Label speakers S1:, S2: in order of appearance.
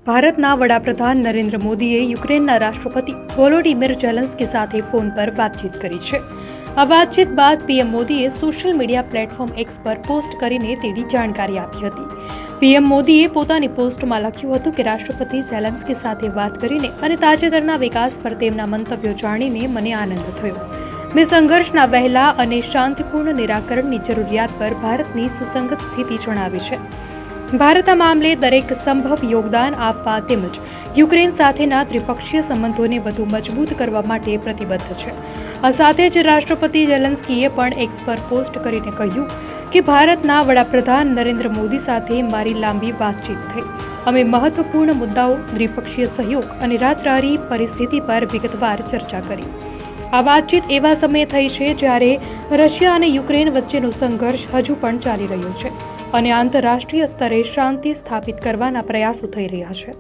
S1: ભારતના વડાપ્રધાન નરેન્દ્ર મોદીએ યુક્રેનના રાષ્ટ્રપતિ વોલોડિમીર ઝેલેન્સ્કી સાથે ફોન પર વાતચીત કરી છે। આ વાતચીત બાદ પીએમ મોદીએ સોશિયલ મીડિયા પ્લેટફોર્મ એક્સ પર પોસ્ટ કરીને તેની જાણકારી આપી હતી। પીએમ મોદીએ પોતાની પોસ્ટમાં લખ્યું હતું કે રાષ્ટ્રપતિ ઝેલેન્સ્કી સાથે વાત કરીને અને તાજેતરના વિકાસ પર તેમના મંતવ્યો જાણીને મને આનંદ થયો। મેં સંઘર્ષના વહેલા અને શાંતિપૂર્ણ નિરાકરણની જરૂરિયાત પર ભારતની સુસંગત સ્થિતિ જણાવી છે। ભારત આ મામલે દરેક સંભવ યોગદાન આપવા તેમજ યુક્રેન સાથેના ત્રિપક્ષીય સંબંધોને વધુ મજબૂત કરવા માટે પ્રતિબદ્ધ છે। આ સાથે જ રાષ્ટ્રપતિ ઝેલેન્સ્કીએ પણ એક્સ પર પોસ્ટ કરીને કહ્યું કે ભારતના વડાપ્રધાન નરેન્દ્ર મોદી સાથે મારી લાંબી વાતચીત થઈ। અમે મહત્વપૂર્ણ મુદ્દાઓ, દ્વિપક્ષીય સહયોગ અને રાતરારી પરિસ્થિતિ પર વિગતવાર ચર્ચા કરી। આ વાતચીત એવા સમયે થઈ છે જ્યારે રશિયા અને યુક્રેન વચ્ચેનો સંઘર્ષ હજુ પણ ચાલી રહ્યો છે અને આંતરરાષ્ટ્રીય સ્તરે શાંતિ સ્થાપિત કરવાના પ્રયાસો થઈ રહ્યા છે।